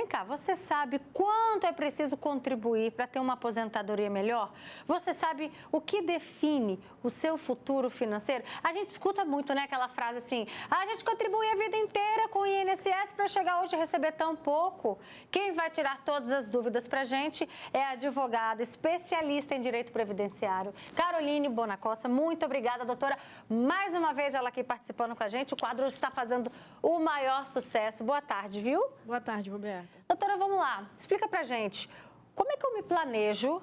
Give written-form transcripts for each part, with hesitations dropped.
vem cá, você sabe quanto é preciso contribuir para ter uma aposentadoria melhor? Você sabe o que define o seu futuro financeiro? A gente escuta muito, né, aquela frase assim, a gente contribui a vida inteira com o INSS para chegar hoje e receber tão pouco. Quem vai tirar todas as dúvidas para a gente é a advogada, especialista em direito previdenciário, Caroline Bonacossa. Muito obrigada, doutora. Mais uma vez ela aqui participando com a gente. O quadro está fazendo o maior sucesso. Boa tarde, viu? Boa tarde, Roberta. Doutora, vamos lá. Explica pra gente, como é que eu me planejo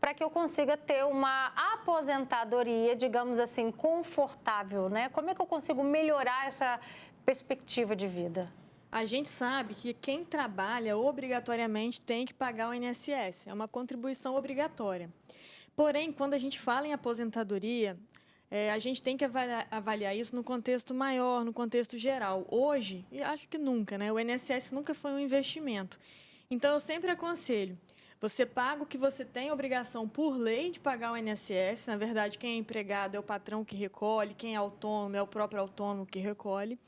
para que eu consiga ter uma aposentadoria, digamos assim, confortável, né? Como é que eu consigo melhorar essa perspectiva de vida? A gente sabe que quem trabalha obrigatoriamente tem que pagar o INSS. É uma contribuição obrigatória. Porém, quando a gente fala em aposentadoria, a gente tem que avaliar isso no contexto maior, no contexto geral. Hoje, e acho que nunca, né? O INSS nunca foi um investimento. Então, eu sempre aconselho, você paga o que você tem obrigação por lei de pagar o INSS. Na verdade, quem é empregado é o patrão que recolhe, quem é autônomo é o próprio autônomo que recolhe.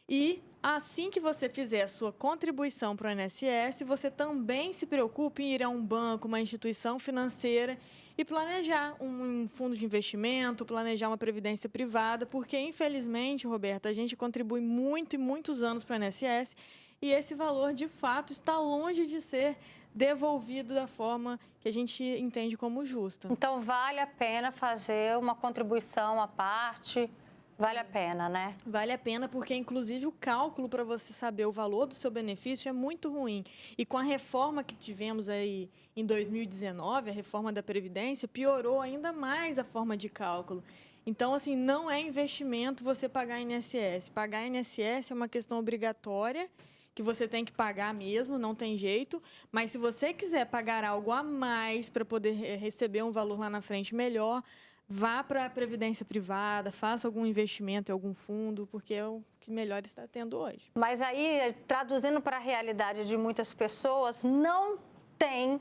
E assim que você fizer a sua contribuição para o INSS, você também se preocupe em ir a um banco, uma instituição financeira e planejar um fundo de investimento, planejar uma previdência privada, porque, infelizmente, Roberta, a gente contribui muito e muitos anos para o INSS e esse valor, de fato, está longe de ser devolvido da forma que a gente entende como justa. Então, vale a pena fazer uma contribuição à parte? Vale a pena, né? Vale a pena porque, inclusive, o cálculo para você saber o valor do seu benefício é muito ruim. E com a reforma que tivemos aí em 2019, a reforma da Previdência, piorou ainda mais a forma de cálculo. Então, assim, não é investimento você pagar INSS. Pagar INSS é uma questão obrigatória, que você tem que pagar mesmo, não tem jeito. Mas se você quiser pagar algo a mais para poder receber um valor lá na frente melhor, vá para a previdência privada, faça algum investimento em algum fundo, porque é o que melhor está tendo hoje. Mas aí, traduzindo para a realidade de muitas pessoas, não tem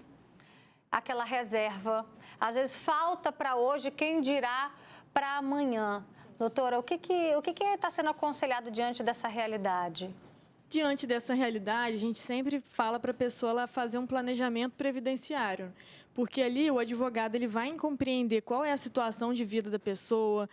aquela reserva. Às vezes falta para hoje, quem dirá para amanhã. Doutora, o que está sendo aconselhado diante dessa realidade? Diante dessa realidade, a gente sempre fala para a pessoa ela fazer um planejamento previdenciário, porque ali o advogado ele vai compreender qual é a situação de vida da pessoa,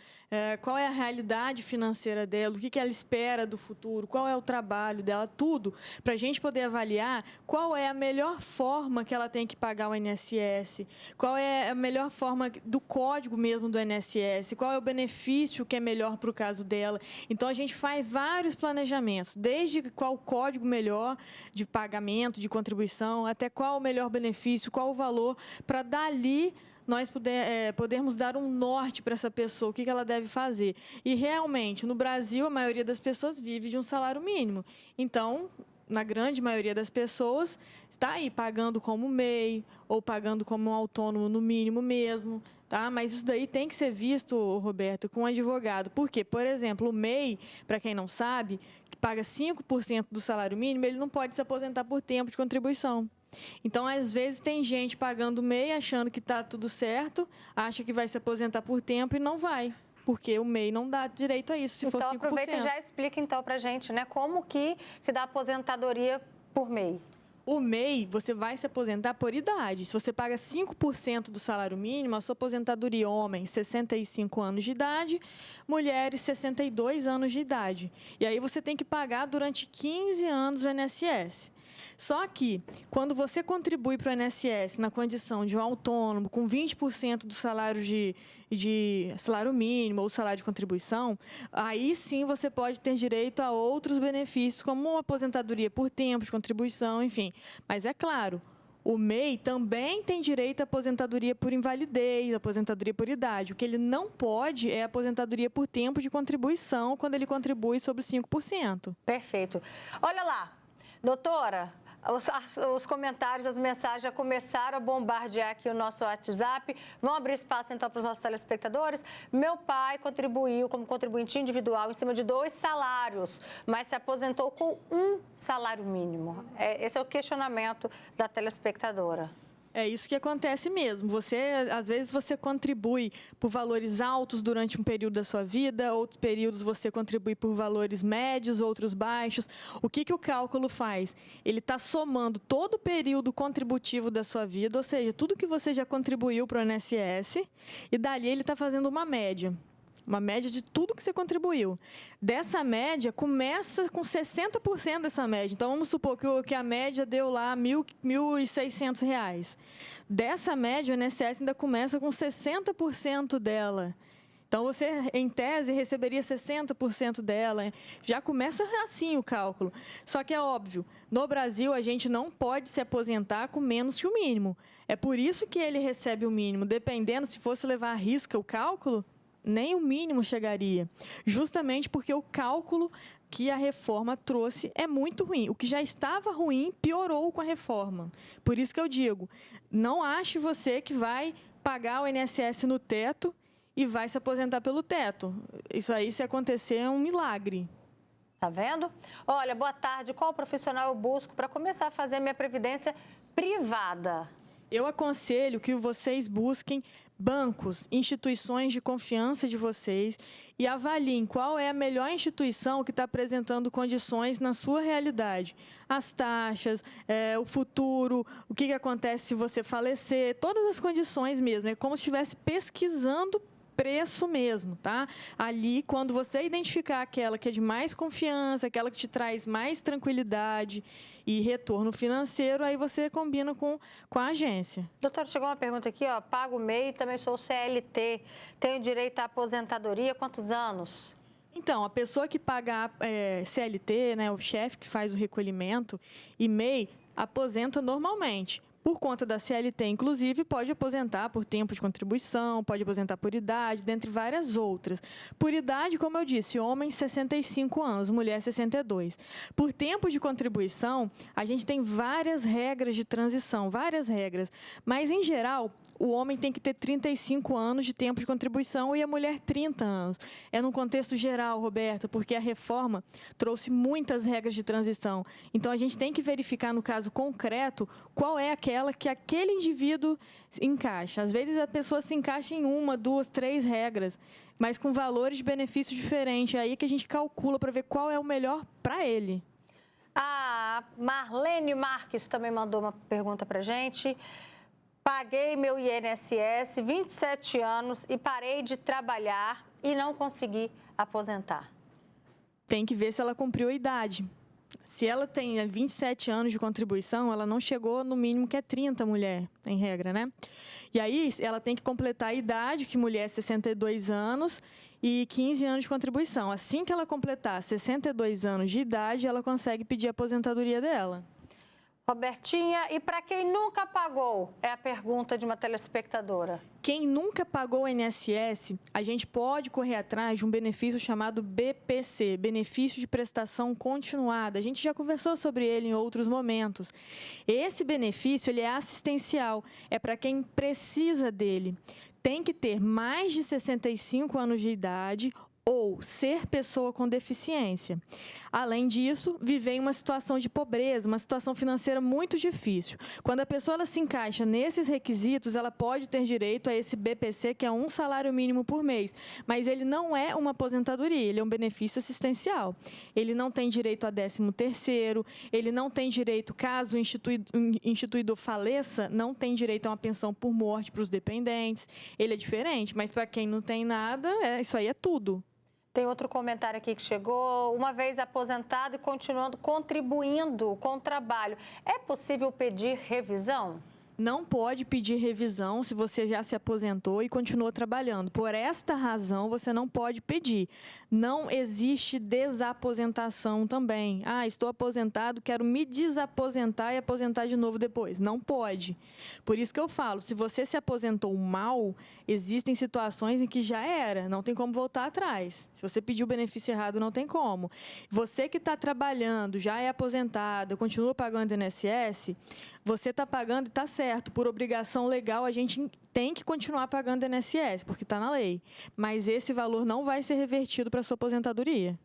qual é a realidade financeira dela, o que ela espera do futuro, qual é o trabalho dela, tudo, para a gente poder avaliar qual é a melhor forma que ela tem que pagar o INSS, qual é a melhor forma do código mesmo do INSS, qual é o benefício que é melhor para o caso dela. Então, a gente faz vários planejamentos, desde qual o código melhor de pagamento, de contribuição, até qual o melhor benefício, qual o valor, para dali nós podermos dar um norte para essa pessoa, o que ela deve fazer. E, realmente, no Brasil, a maioria das pessoas vive de um salário mínimo. Então, na grande maioria das pessoas, está aí pagando como MEI ou pagando como autônomo no mínimo mesmo. Tá? Mas isso daí tem que ser visto, Roberto, com um advogado. Por quê? Por exemplo, o MEI, para quem não sabe, que paga 5% do salário mínimo, ele não pode se aposentar por tempo de contribuição. Então, às vezes, tem gente pagando MEI, achando que está tudo certo, acha que vai se aposentar por tempo e não vai, porque o MEI não dá direito a isso, se for 5%. Então, aproveita e já explica, então, para a gente, né, como que se dá aposentadoria por MEI. O MEI, você vai se aposentar por idade. Se você paga 5% do salário mínimo, a sua aposentadoria, homem, 65 anos de idade, mulheres, 62 anos de idade. E aí você tem que pagar durante 15 anos o INSS. Só que, quando você contribui para o INSS na condição de um autônomo, com 20% do salário de salário mínimo ou salário de contribuição, aí sim você pode ter direito a outros benefícios, como uma aposentadoria por tempo de contribuição, enfim. Mas é claro, o MEI também tem direito à aposentadoria por invalidez, aposentadoria por idade. O que ele não pode é a aposentadoria por tempo de contribuição, quando ele contribui sobre os 5%. Perfeito. Olha lá, doutora, os comentários, as mensagens já começaram a bombardear aqui o nosso WhatsApp. Vamos abrir espaço, então, para os nossos telespectadores. Meu pai contribuiu como contribuinte individual em cima de 2 salários, mas se aposentou com 1 salário mínimo. Esse é o questionamento da telespectadora. É isso que acontece mesmo. Às vezes, você contribui por valores altos durante um período da sua vida, outros períodos você contribui por valores médios, outros baixos. O que o cálculo faz? Ele está somando todo o período contributivo da sua vida, ou seja, tudo que você já contribuiu para o INSS, e dali ele está fazendo uma média de tudo que você contribuiu. Dessa média, começa com 60% dessa média. Então, vamos supor que a média deu lá R$ 1.600. Dessa média, o INSS ainda começa com 60% dela. Então, você, em tese, receberia 60% dela. Já começa assim o cálculo. Só que é óbvio, no Brasil, a gente não pode se aposentar com menos que o mínimo. É por isso que ele recebe o mínimo. Dependendo, se fosse levar à risca o cálculo, nem o mínimo chegaria, justamente porque o cálculo que a reforma trouxe é muito ruim. O que já estava ruim piorou com a reforma. Por isso que eu digo, não ache você que vai pagar o INSS no teto e vai se aposentar pelo teto. Isso aí, se acontecer, é um milagre. Tá vendo? Olha, boa tarde. Qual profissional eu busco para começar a fazer minha previdência privada? Eu aconselho que vocês busquem bancos, instituições de confiança de vocês e avaliem qual é a melhor instituição que está apresentando condições na sua realidade. As taxas, o futuro, o que acontece se você falecer, todas as condições mesmo. É como se estivesse pesquisando preço mesmo, tá? Ali, quando você identificar aquela que é de mais confiança, aquela que te traz mais tranquilidade e retorno financeiro, aí você combina com a agência. Doutora, chegou uma pergunta aqui, ó. Pago MEI, também sou CLT. Tenho direito à aposentadoria, quantos anos? Então, a pessoa que paga CLT, né, o chefe que faz o recolhimento, e MEI, aposenta normalmente. Por conta da CLT, inclusive, pode aposentar por tempo de contribuição, pode aposentar por idade, dentre várias outras. Por idade, como eu disse, homem 65 anos, mulher 62. Por tempo de contribuição, a gente tem várias regras de transição, várias regras. Mas, em geral, o homem tem que ter 35 anos de tempo de contribuição e a mulher 30 anos. É num contexto geral, Roberta, porque a reforma trouxe muitas regras de transição. Então, a gente tem que verificar, no caso concreto, qual é aquela que aquele indivíduo encaixa. Às vezes, a pessoa se encaixa em 1, 2, 3 regras, mas com valores de benefício diferentes. É aí que a gente calcula para ver qual é o melhor para ele. A Marlene Marques também mandou uma pergunta para a gente. Paguei meu INSS, 27 anos, e parei de trabalhar e não consegui aposentar. Tem que ver se ela cumpriu a idade. Se ela tem 27 anos de contribuição, ela não chegou no mínimo que é 30, mulher, em regra, né? E aí, ela tem que completar a idade, que mulher é 62 anos e 15 anos de contribuição. Assim que ela completar 62 anos de idade, ela consegue pedir a aposentadoria dela. Robertinha, e para quem nunca pagou? É a pergunta de uma telespectadora. Quem nunca pagou o INSS, a gente pode correr atrás de um benefício chamado BPC, Benefício de Prestação Continuada. A gente já conversou sobre ele em outros momentos. Esse benefício, ele é assistencial, é para quem precisa dele. Tem que ter mais de 65 anos de idade ou ser pessoa com deficiência. Além disso, viver em uma situação de pobreza, uma situação financeira muito difícil. Quando a pessoa ela se encaixa nesses requisitos, ela pode ter direito a esse BPC, que é um salário mínimo por mês. Mas ele não é uma aposentadoria, ele é um benefício assistencial. Ele não tem direito a 13º, ele não tem direito, caso o instituidor faleça, não tem direito a uma pensão por morte para os dependentes. Ele é diferente, mas para quem não tem nada, isso aí é tudo. Tem outro comentário aqui que chegou. Uma vez aposentado e continuando contribuindo com o trabalho, é possível pedir revisão? Não pode pedir revisão se você já se aposentou e continuou trabalhando. Por esta razão, você não pode pedir. Não existe desaposentação também. Estou aposentado, quero me desaposentar e aposentar de novo depois. Não pode. Por isso que eu falo, se você se aposentou mal, existem situações em que já era, não tem como voltar atrás. Se você pediu o benefício errado, não tem como. Você que está trabalhando, já é aposentado, continua pagando INSS, você está pagando e está certo. Por obrigação legal, a gente tem que continuar pagando INSS, porque está na lei. Mas esse valor não vai ser revertido para a sua aposentadoria.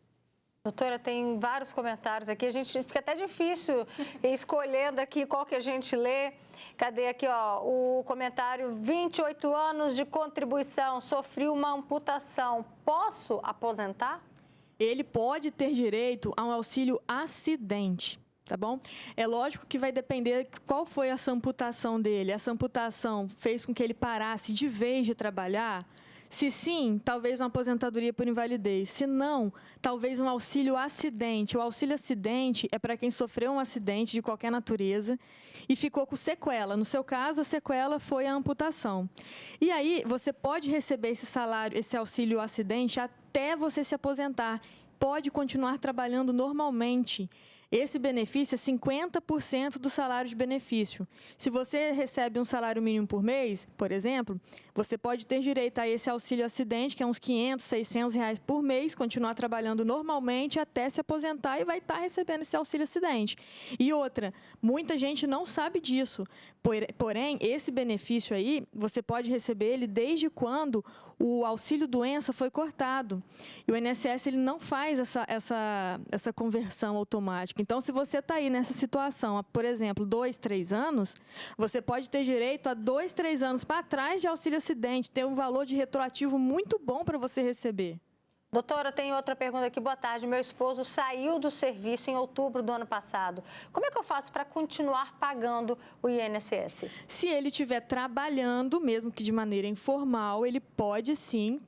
Doutora, tem vários comentários aqui, a gente fica até difícil escolhendo aqui qual que a gente lê. Cadê aqui, ó, o comentário: 28 anos de contribuição, sofri uma amputação, posso aposentar? Ele pode ter direito a um auxílio acidente. Tá bom? É lógico que vai depender qual foi essa amputação dele. Essa amputação fez com que ele parasse de vez de trabalhar? Se sim, talvez uma aposentadoria por invalidez. Se não, talvez um auxílio acidente. O auxílio acidente é para quem sofreu um acidente de qualquer natureza e ficou com sequela. No seu caso, a sequela foi a amputação. E aí, você pode receber esse salário, esse auxílio acidente até você se aposentar. Pode continuar trabalhando normalmente. Esse benefício é 50% do salário de benefício. Se você recebe um salário mínimo por mês, por exemplo, você pode ter direito a esse auxílio acidente, que é uns R$500, R$600 por mês, continuar trabalhando normalmente até se aposentar e vai estar recebendo esse auxílio acidente. E outra, muita gente não sabe disso. Porém, esse benefício aí, você pode receber ele desde quando o auxílio doença foi cortado. E o INSS ele não faz essa conversão automática. Então, se você está aí nessa situação, há, por exemplo, 2, 3 anos, você pode ter direito a 2, 3 anos para trás de auxílio acidente, ter um valor de retroativo muito bom para você receber. Doutora, tem outra pergunta aqui. Boa tarde. Meu esposo saiu do serviço em outubro do ano passado. Como é que eu faço para continuar pagando o INSS? Se ele estiver trabalhando, mesmo que de maneira informal, ele pode sim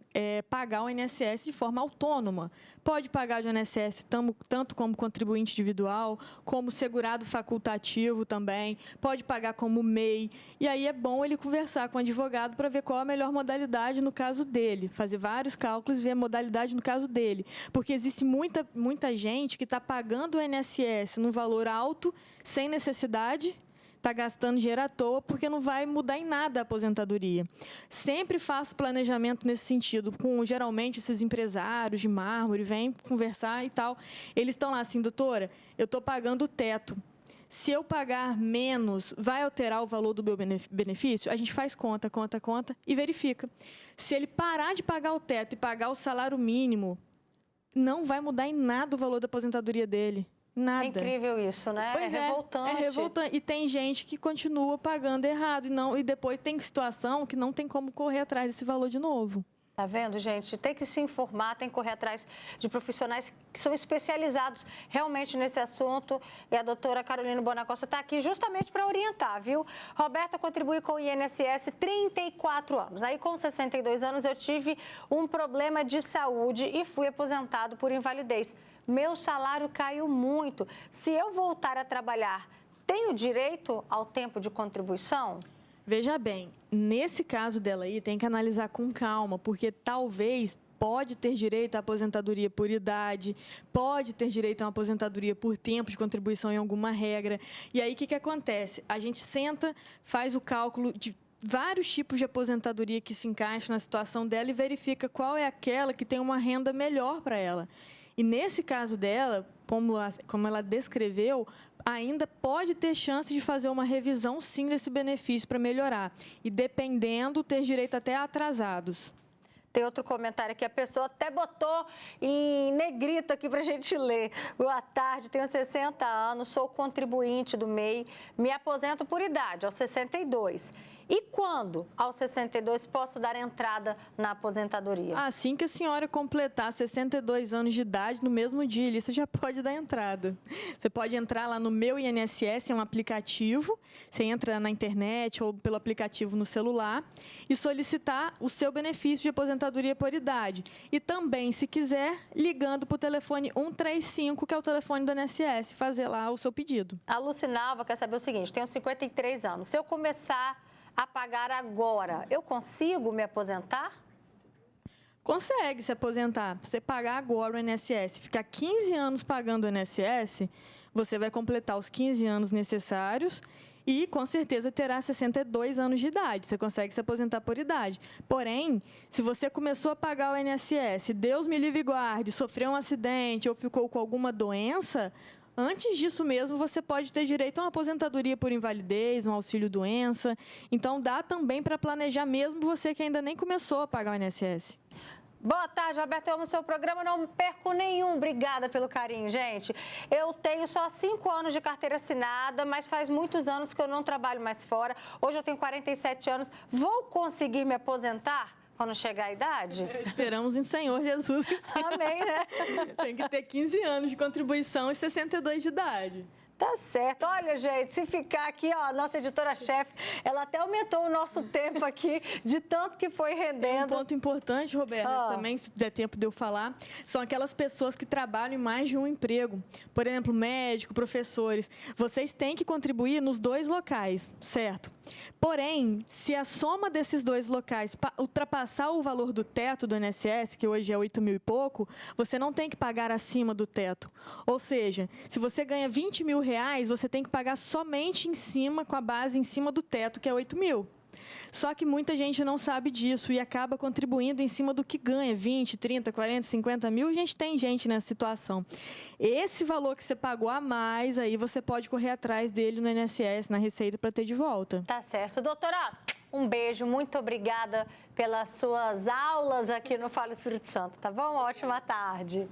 pagar o INSS de forma autônoma. Pode pagar o INSS tanto como contribuinte individual, como segurado facultativo também, pode pagar como MEI. E aí é bom ele conversar com o advogado para ver qual a melhor modalidade no caso dele, fazer vários cálculos e ver a modalidade no caso dele. Porque existe muita gente que está pagando o INSS num valor alto, sem necessidade, está gastando dinheiro à toa porque não vai mudar em nada a aposentadoria. Sempre faço planejamento nesse sentido, com geralmente esses empresários de mármore, vêm conversar e tal. Eles estão lá assim, doutora, eu estou pagando o teto. Se eu pagar menos, vai alterar o valor do meu benefício? A gente faz conta e verifica. Se ele parar de pagar o teto e pagar o salário mínimo, não vai mudar em nada o valor da aposentadoria dele. Nada. É incrível isso, né? Pois é revoltante. É revoltante. E tem gente que continua pagando errado. E depois tem situação que não tem como correr atrás desse valor de novo. Tá vendo, gente? Tem que se informar, tem que correr atrás de profissionais que são especializados realmente nesse assunto. E a doutora Carolina Bonacosta está aqui justamente para orientar, viu? Roberta contribui com o INSS 34 anos. Aí, com 62 anos, eu tive um problema de saúde e fui aposentado por invalidez. Meu salário caiu muito. Se eu voltar a trabalhar, tenho direito ao tempo de contribuição? Veja bem, nesse caso dela aí, tem que analisar com calma, porque talvez pode ter direito à aposentadoria por idade, pode ter direito a uma aposentadoria por tempo de contribuição em alguma regra. E aí, o que acontece? A gente senta, faz o cálculo de vários tipos de aposentadoria que se encaixam na situação dela e verifica qual é aquela que tem uma renda melhor para ela. E nesse caso dela, como ela descreveu, ainda pode ter chance de fazer uma revisão, sim, desse benefício para melhorar. E, dependendo, ter direito até a atrasados. Tem outro comentário aqui, a pessoa até botou em negrito aqui para a gente ler. Boa tarde, tenho 60 anos, sou contribuinte do MEI, me aposento por idade, aos 62. E quando, aos 62, posso dar entrada na aposentadoria? Assim que a senhora completar 62 anos de idade, no mesmo dia, ali, você já pode dar entrada. Você pode entrar lá no Meu INSS, é um aplicativo. Você entra na internet ou pelo aplicativo no celular e solicitar o seu benefício de aposentadoria por idade. E também, se quiser, ligando para o telefone 135, que é o telefone do INSS, fazer lá o seu pedido. A Lucinalva quer saber o seguinte, tenho 53 anos. Se eu começar a pagar agora, eu consigo me aposentar? Consegue se aposentar. Se você pagar agora o INSS, ficar 15 anos pagando o INSS, você vai completar os 15 anos necessários e, com certeza, terá 62 anos de idade. Você consegue se aposentar por idade. Porém, se você começou a pagar o INSS, Deus me livre e guarde, sofreu um acidente ou ficou com alguma doença, antes disso mesmo, você pode ter direito a uma aposentadoria por invalidez, um auxílio-doença. Então, dá também para planejar mesmo você que ainda nem começou a pagar o INSS. Boa tarde, Roberto. Eu amo o seu programa, não perco nenhum. Obrigada pelo carinho, gente. Eu tenho só 5 anos de carteira assinada, mas faz muitos anos que eu não trabalho mais fora. Hoje eu tenho 47 anos. Vou conseguir me aposentar quando chegar a idade? Esperamos em Senhor Jesus que sim. Amém, né? Tem que ter 15 anos de contribuição e 62 de idade. Tá certo. Olha, gente, se ficar aqui, ó, a nossa editora-chefe, ela até aumentou o nosso tempo aqui, de tanto que foi rendendo. Tem um ponto importante, Roberta, também, se der tempo de eu falar, são aquelas pessoas que trabalham em mais de um emprego. Por exemplo, médico, professores. Vocês têm que contribuir nos 2 locais, certo? Porém, se a soma desses 2 locais ultrapassar o valor do teto do INSS, que hoje é 8 mil e pouco, você não tem que pagar acima do teto. Ou seja, se você ganha 20 mil reais, você tem que pagar somente em cima, com a base em cima do teto, que é 8 mil. Só que muita gente não sabe disso e acaba contribuindo em cima do que ganha, 20, 30, 40, 50 mil. A gente tem gente nessa situação. Esse valor que você pagou a mais, aí você pode correr atrás dele no INSS, na Receita, para ter de volta. Tá certo. Doutora, um beijo, muito obrigada pelas suas aulas aqui no Fala Espírito Santo, tá bom? Ótima tarde.